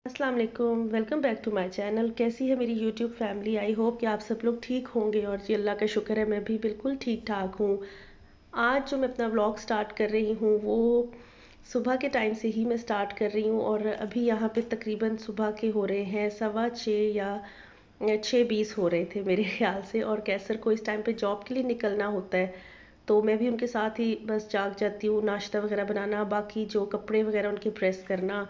अस्सलाम वालेकुम, welcome back to my channel. कैसी है मेरी यूट्यूब फैमिली? आई होप कि आप सब लोग ठीक होंगे और जी अल्लाह का शुक्र है मैं भी बिल्कुल ठीक ठाक हूँ। आज जो मैं अपना व्लॉग स्टार्ट कर रही हूँ वो सुबह के टाइम से ही मैं स्टार्ट कर रही हूँ और अभी यहाँ पे तकरीबन सुबह के हो रहे हैं 6:15 या 6:20 हो रहे थे मेरे ख्याल से। और कैसर को इस टाइम पे जॉब के लिए निकलना होता है तो मैं भी उनके साथ ही बस जाग जाती हूँ। नाश्ता वगैरह बनाना, बाकी जो कपड़े वगैरह उनके प्रेस करना।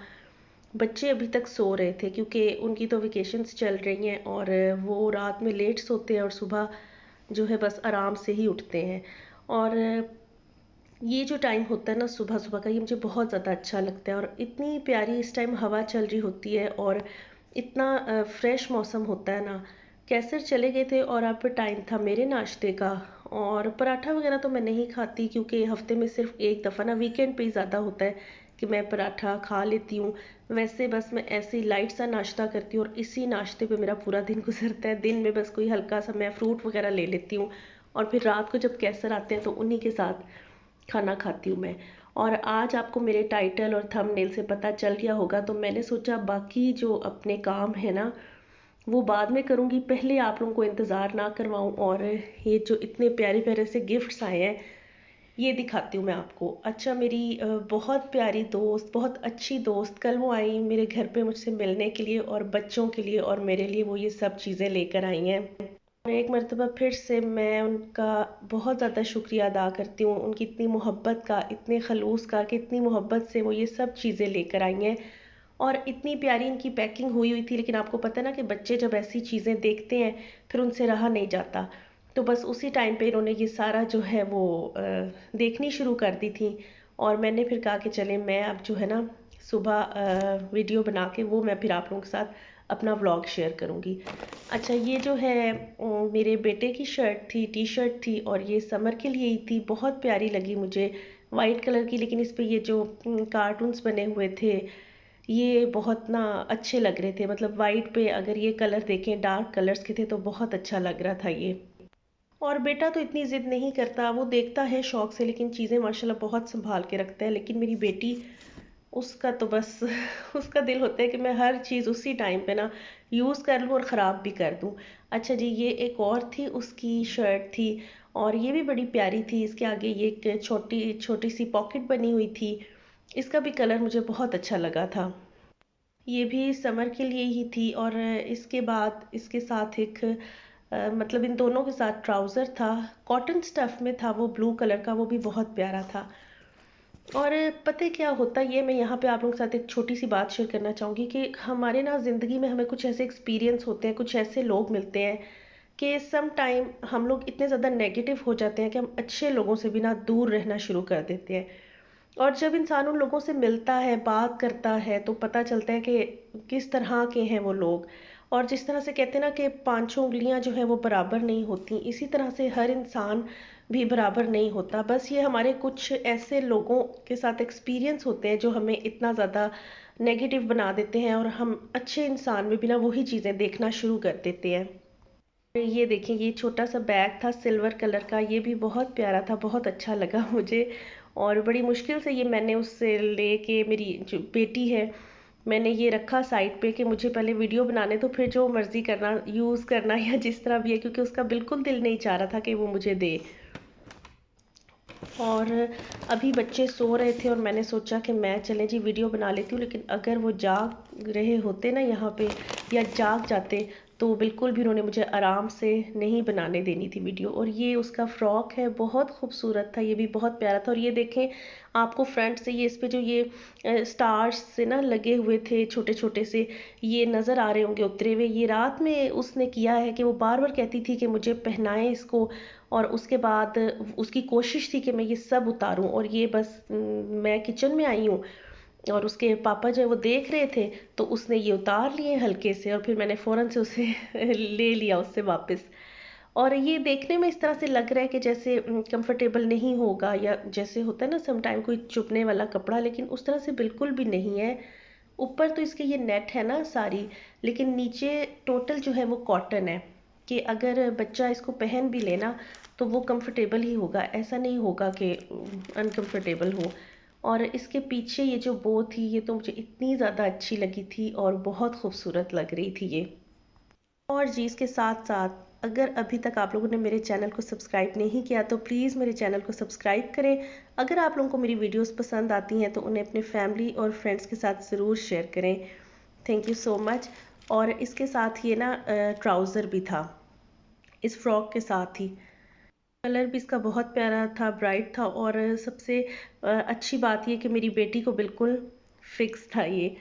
बच्चे अभी तक सो रहे थे क्योंकि उनकी तो वेकेशंस चल रही हैं और वो रात में लेट सोते हैं और सुबह जो है बस आराम से ही उठते हैं। और ये जो टाइम होता है ना सुबह सुबह का, ये मुझे बहुत ज़्यादा अच्छा लगता है। और इतनी प्यारी इस टाइम हवा चल रही होती है और इतना फ्रेश मौसम होता है ना। कैसर चले गए थे और अब टाइम था मेरे नाश्ते का। और पराठा वगैरह तो मैं नहीं खाती क्योंकि हफ्ते में सिर्फ एक दफ़ा ना वीकेंड पे ही ज़्यादा होता है कि मैं पराठा खा लेती हूँ। वैसे बस मैं ऐसे ही लाइट सा नाश्ता करती हूँ और इसी नाश्ते पे मेरा पूरा दिन गुजरता है। दिन में बस कोई हल्का सा मैं फ्रूट वगैरह ले लेती हूँ और फिर रात को जब कैसर आते हैं तो उन्हीं के साथ खाना खाती हूँ मैं। और आज आपको मेरे टाइटल और थंबनेल से पता चल गया होगा तो मैंने सोचा बाकी जो अपने काम है ना वो बाद में करूँगी, पहले आप लोगों को इंतज़ार ना करवाऊँ। और ये जो इतने प्यारे प्यारे से गिफ्ट्स आए हैं ये दिखाती हूँ मैं आपको। अच्छा, मेरी बहुत प्यारी दोस्त, बहुत अच्छी दोस्त, कल वो आई मेरे घर पे मुझसे मिलने के लिए और बच्चों के लिए और मेरे लिए वो ये सब चीज़ें लेकर आई हैं। और एक मर्तबा फिर से मैं उनका बहुत ज़्यादा शुक्रिया अदा करती हूँ, उनकी इतनी मोहब्बत का, इतने खलूस का कि इतनी मोहब्बत से वो ये सब चीज़ें लेकर आई हैं। और इतनी प्यारी इनकी पैकिंग हुई हुई थी, लेकिन आपको पता है ना कि बच्चे जब ऐसी चीज़ें देखते हैं फिर उनसे रहा नहीं जाता। तो बस उसी टाइम पे इन्होंने ये सारा जो है वो देखनी शुरू कर दी थी। और मैंने फिर कहा कि चले मैं अब जो है ना सुबह वीडियो बना के वो मैं फिर आप लोगों के साथ अपना व्लॉग शेयर करूँगी। अच्छा, ये जो है मेरे बेटे की शर्ट थी, टी शर्ट थी और ये समर के लिए ही थी। बहुत प्यारी लगी मुझे, वाइट कलर की, लेकिन इस पे ये जो कार्टून्स बने हुए थे ये बहुत ना अच्छे लग रहे थे। मतलब वाइट पे अगर ये कलर देखें डार्क कलर्स के थे तो बहुत अच्छा लग रहा था ये। और बेटा तो इतनी ज़िद नहीं करता, वो देखता है शौक से लेकिन चीज़ें माशाल्लाह बहुत संभाल के रखता है। लेकिन मेरी बेटी, उसका तो बस उसका दिल होता है कि मैं हर चीज़ उसी टाइम पे ना यूज़ कर लूँ और ख़राब भी कर दूँ। अच्छा जी, ये एक और थी, उसकी शर्ट थी और ये भी बड़ी प्यारी थी। इसके आगे ये एक छोटी छोटी सी पॉकेट बनी हुई थी। इसका भी कलर मुझे बहुत अच्छा लगा था। ये भी समर के लिए ही थी। और इसके बाद इसके साथ एक मतलब इन दोनों के साथ ट्राउज़र था, कॉटन स्टफ़ में था वो, ब्लू कलर का, वो भी बहुत प्यारा था। और पता है क्या होता है, ये मैं यहाँ पे आप लोगों के साथ एक छोटी सी बात शेयर करना चाहूँगी कि हमारे ना ज़िंदगी में हमें कुछ ऐसे एक्सपीरियंस होते हैं, कुछ ऐसे लोग मिलते हैं कि सम टाइम हम लोग इतने ज़्यादा नेगेटिव हो जाते हैं कि हम अच्छे लोगों से भी ना दूर रहना शुरू कर देते हैं। और जब इंसान उन लोगों से मिलता है, बात करता है तो पता चलता है कि किस तरह के हैं वो लोग। और जिस तरह से कहते हैं ना कि पांचों उंगलियां जो है वो बराबर नहीं होती, इसी तरह से हर इंसान भी बराबर नहीं होता। बस ये हमारे कुछ ऐसे लोगों के साथ एक्सपीरियंस होते हैं जो हमें इतना ज़्यादा नेगेटिव बना देते हैं और हम अच्छे इंसान में भी ना वही चीज़ें देखना शुरू कर देते हैं। ये देखिए, ये छोटा सा बैग था सिल्वर कलर का, ये भी बहुत प्यारा था, बहुत अच्छा लगा मुझे। और बड़ी मुश्किल से ये मैंने उससे लेके, मेरी जो बेटी है, मैंने ये रखा साइड पे कि मुझे पहले वीडियो बनाने तो फिर जो मर्ज़ी करना, यूज़ करना या जिस तरह भी है, क्योंकि उसका बिल्कुल दिल नहीं चाह रहा था कि वो मुझे दे। और अभी बच्चे सो रहे थे और मैंने सोचा कि मैं चलें जी वीडियो बना लेती हूँ, लेकिन अगर वो जाग रहे होते ना यहाँ पे या जाग जाते तो बिल्कुल भी उन्होंने मुझे आराम से नहीं बनाने देनी थी वीडियो। और ये उसका फ्रॉक है, बहुत खूबसूरत था, ये भी बहुत प्यारा था। और ये देखें, आपको फ्रंट से ये इस पे जो ये स्टार्स से ना लगे हुए थे छोटे छोटे से, ये नज़र आ रहे होंगे उतरे हुए। ये रात में उसने किया है कि वो बार बार कहती थी कि मुझे पहनाएं इसको। और उसके बाद उसकी कोशिश थी कि मैं ये सब उतारूं। और ये बस मैं किचन में आई हूँ और उसके पापा जो है वो देख रहे थे तो उसने ये उतार लिए हल्के से और फिर मैंने फ़ौरन से उसे ले लिया उससे वापस। और ये देखने में इस तरह से लग रहा है कि जैसे कंफर्टेबल नहीं होगा, या जैसे होता है ना सम टाइम कोई चुभने वाला कपड़ा, लेकिन उस तरह से बिल्कुल भी नहीं है। ऊपर तो इसके ये नेट है ना सारी, लेकिन नीचे टोटल जो है वो कॉटन है कि अगर बच्चा इसको पहन भी लेना तो वो कंफर्टेबल ही होगा, ऐसा नहीं होगा कि अनकंफर्टेबल हो। और इसके पीछे ये जो बो थी ये तो मुझे इतनी ज़्यादा अच्छी लगी थी और बहुत खूबसूरत लग रही थी ये। और जी इसके साथ साथ अगर अभी तक आप लोगों ने मेरे चैनल को सब्सक्राइब नहीं किया तो प्लीज़ मेरे चैनल को सब्सक्राइब करें। अगर आप लोगों को मेरी वीडियोस पसंद आती हैं तो उन्हें अपने फैमिली और फ्रेंड्स के साथ ज़रूर शेयर करें। Thank you so much. और इसके साथ ये ना ट्राउज़र भी था इस फ्रॉक के साथ ही। कलर भी इसका बहुत प्यारा था, ब्राइट था और सबसे अच्छी बात ये कि मेरी बेटी को बिल्कुल फिक्स था ये।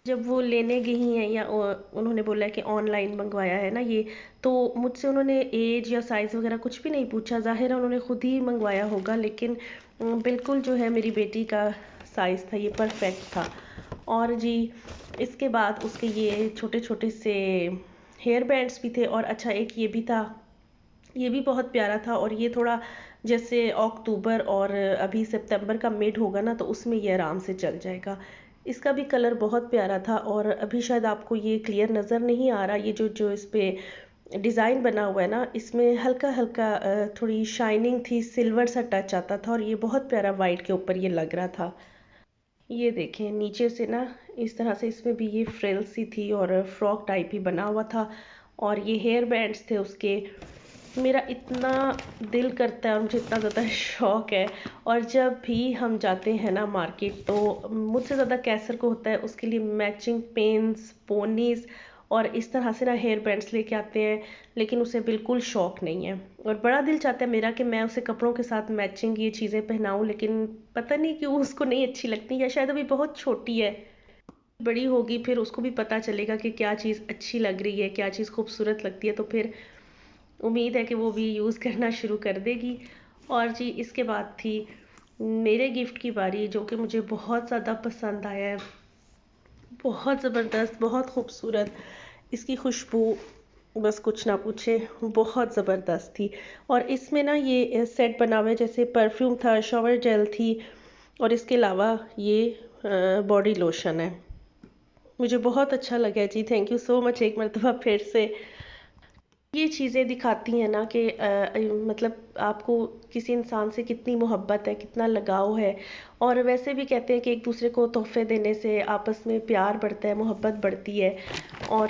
जब वो लेने गई हैं या उन्होंने बोला कि ऑनलाइन मंगवाया है ना ये, तो मुझसे उन्होंने एज या साइज़ वगैरह कुछ भी नहीं पूछा। ज़ाहिर है उन्होंने खुद ही मंगवाया होगा, लेकिन बिल्कुल जो है मेरी बेटी का साइज़ था, ये परफेक्ट था। और जी इसके बाद उसके ये छोटे छोटे से हेयर बैंड्स भी थे और अच्छा एक ये भी था, ये भी बहुत प्यारा था। और ये थोड़ा जैसे अक्टूबर और अभी सितंबर का मिड होगा ना तो उसमें ये आराम से चल जाएगा। इसका भी कलर बहुत प्यारा था और अभी शायद आपको ये क्लियर नज़र नहीं आ रहा, ये जो जो इस पे डिज़ाइन बना हुआ है ना इसमें हल्का हल्का थोड़ी शाइनिंग थी, सिल्वर सा टच आता था और ये बहुत प्यारा वाइट के ऊपर ये लग रहा था। ये देखें नीचे से ना इस तरह से इसमें भी ये फ्रिल सी थी और फ्रॉक टाइप ही बना हुआ था और ये हेयर बैंड्स थे उसके। मेरा इतना दिल करता है और मुझे इतना ज़्यादा शौक है, और जब भी हम जाते हैं ना मार्केट तो मुझसे ज़्यादा कैसर को होता है उसके लिए मैचिंग पेन्स, पोनीज और इस तरह से ना हेयर बैंड्स लेके आते हैं, लेकिन उसे बिल्कुल शौक नहीं है। और बड़ा दिल चाहता है मेरा कि मैं उसे कपड़ों के साथ मैचिंग ये चीज़ें पहनाऊं, लेकिन पता नहीं क्यों उसको नहीं अच्छी लगती, या शायद अभी बहुत छोटी है। बड़ी होगी फिर उसको भी पता चलेगा कि क्या चीज़ अच्छी लग रही है, क्या चीज़ खूबसूरत लगती है, तो फिर उम्मीद है कि वो भी यूज़ करना शुरू कर देगी। और जी इसके बाद थी मेरे गिफ्ट की बारी, जो कि मुझे बहुत ज़्यादा पसंद आया है, बहुत ज़बरदस्त, बहुत खूबसूरत। इसकी खुशबू बस कुछ ना पूछे, बहुत ज़बरदस्त थी। और इसमें ना ये सेट बना हुआ है, जैसे परफ्यूम था, शॉवर जेल थी और इसके अलावा ये बॉडी लोशन है। मुझे बहुत अच्छा लगा जी, थैंक यू सो मच एक मरतबा फिर से। ये चीज़ें दिखाती हैं ना कि मतलब आपको किसी इंसान से कितनी मोहब्बत है, कितना लगाव है। और वैसे भी कहते हैं कि एक दूसरे को तोहफे देने से आपस में प्यार बढ़ता है, मोहब्बत बढ़ती है। और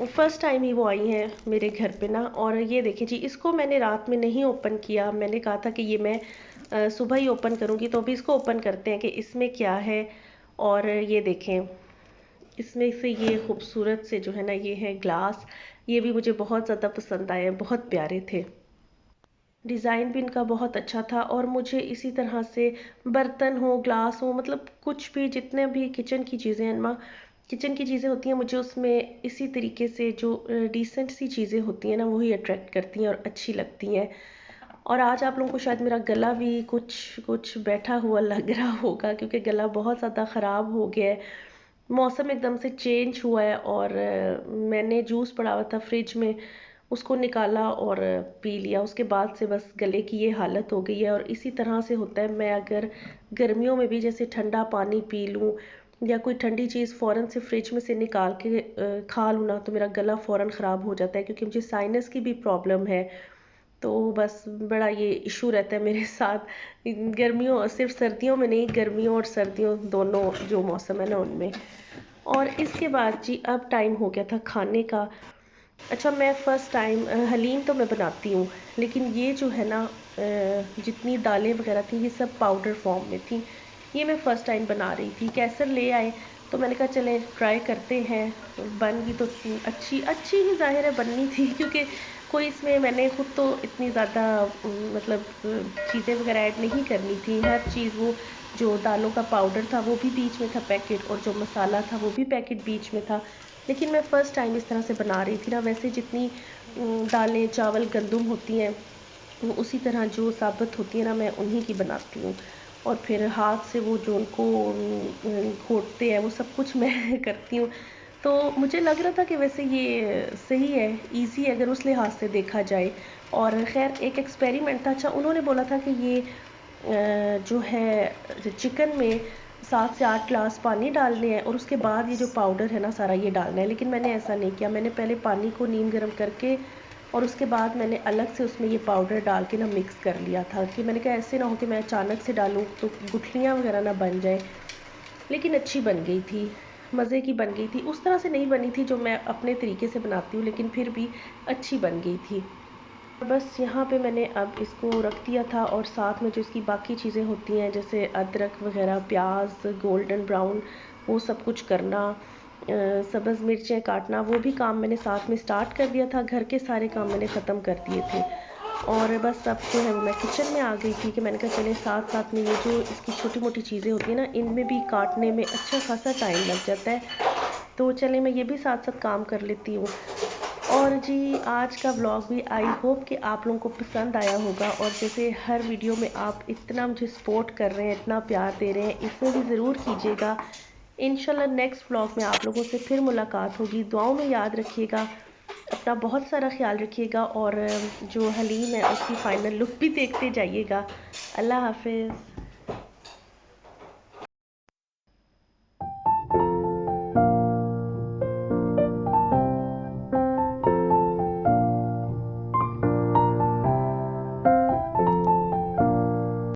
फर्स्ट टाइम ही वो आई हैं मेरे घर पे ना। और ये देखिए जी, इसको मैंने रात में नहीं ओपन किया, मैंने कहा था कि ये मैं सुबह ही ओपन करूँगी, तो अभी इसको ओपन करते हैं कि इसमें क्या है। और ये देखें इसमें से ये खूबसूरत से जो है ना ये है ग्लास। ये भी मुझे बहुत ज़्यादा पसंद आए, बहुत प्यारे थे। डिज़ाइन भी इनका बहुत अच्छा था और मुझे इसी तरह से बर्तन हो, ग्लास हो, मतलब कुछ भी जितने भी किचन की चीज़ें हैं ना, किचन की चीज़ें होती हैं, मुझे उसमें इसी तरीके से जो डिसेंट सी चीज़ें होती हैं ना वही अट्रैक्ट करती हैं और अच्छी लगती हैं। और आज आप लोगों को शायद मेरा गला भी कुछ कुछ बैठा हुआ लग रहा होगा, क्योंकि गला बहुत ज़्यादा ख़राब हो गया है। मौसम एकदम से चेंज हुआ है और मैंने जूस पड़ा हुआ था फ्रिज में, उसको निकाला और पी लिया। उसके बाद से बस गले की ये हालत हो गई है। और इसी तरह से होता है, मैं अगर गर्मियों में भी जैसे ठंडा पानी पी लूँ या कोई ठंडी चीज़ फ़ौरन से फ्रिज में से निकाल के खा लूँ ना, तो मेरा गला फ़ौरन ख़राब हो जाता है, क्योंकि मुझे साइनस की भी प्रॉब्लम है। तो बस बड़ा ये इशू रहता है मेरे साथ गर्मियों, सिर्फ सर्दियों में नहीं, गर्मियों और सर्दियों दोनों जो मौसम है ना उनमें। और इसके बाद जी अब टाइम हो गया था खाने का। अच्छा, मैं फ़र्स्ट टाइम हलीम तो मैं बनाती हूँ, लेकिन ये जो है ना जितनी दालें वगैरह थी ये सब पाउडर फॉर्म में थी। ये मैं फ़र्स्ट टाइम बना रही थी, कैसर ले आए तो मैंने कहा चले ट्राई करते हैं। बन गई तो अच्छी अच्छी ही ज़ाहिर है बननी थी, क्योंकि कोई इसमें मैंने खुद तो इतनी ज़्यादा मतलब चीज़ें वगैरह ऐड नहीं करनी थी। हर चीज़ वो जो दालों का पाउडर था वो भी बीच में था पैकेट, और जो मसाला था वो भी पैकेट बीच में था। लेकिन मैं फ़र्स्ट टाइम इस तरह से बना रही थी ना। वैसे जितनी दालें, चावल, गंदुम होती हैं वो उसी तरह जो साबुत होती है ना मैं उन्हीं की बनाती हूँ। और फिर हाथ से वो जो उनको घोटते हैं वो सब कुछ मैं करती हूँ। तो मुझे लग रहा था कि वैसे ये सही है, इजी है अगर उस लिहाज से देखा जाए। और खैर एक एक्सपेरिमेंट था। अच्छा, उन्होंने बोला था कि ये जो है चिकन में 7 से 8 ग्लास पानी डालने हैं और उसके बाद ये जो पाउडर है ना सारा ये डालना है, लेकिन मैंने ऐसा नहीं किया। मैंने पहले पानी को नीम गर्म करके और उसके बाद मैंने अलग से उसमें ये पाउडर डाल के ना मिक्स कर लिया था कि मैंने कहा ऐसे ना हो कि मैं अचानक से डालूँ तो गुठलियाँ वगैरह ना बन जाए। लेकिन अच्छी बन गई थी, मज़े की बन गई थी। उस तरह से नहीं बनी थी जो मैं अपने तरीके से बनाती हूँ, लेकिन फिर भी अच्छी बन गई थी। बस यहाँ पे मैंने अब इसको रख दिया था और साथ में जो इसकी बाकी चीज़ें होती हैं जैसे अदरक वगैरह, प्याज गोल्डन ब्राउन, वो सब कुछ करना, सब्ज़ मिर्चें काटना, वो भी काम मैंने साथ में स्टार्ट कर दिया था। घर के सारे काम मैंने ख़त्म कर दिए थे और बस अब जो है मैं किचन में आ गई थी कि मैंने कहा चले साथ साथ में ये जो इसकी छोटी मोटी चीज़ें होती हैं ना, इनमें भी काटने में अच्छा खासा टाइम लग जाता है, तो चले मैं ये भी साथ साथ काम कर लेती हूँ। और जी आज का व्लॉग भी आई होप कि आप लोगों को पसंद आया होगा, और जैसे हर वीडियो में आप इतना मुझे सपोर्ट कर रहे हैं, इतना प्यार दे रहे हैं, इसमें भी ज़रूर कीजिएगा। इंशाल्लाह नेक्स्ट व्लॉग में आप लोगों से फिर मुलाकात होगी। दुआओं में याद रखिएगा, अपना बहुत सारा ख्याल रखिएगा और जो हलीम है उसकी फ़ाइनल लुक भी देखते जाइएगा। अल्लाह हाफिज़।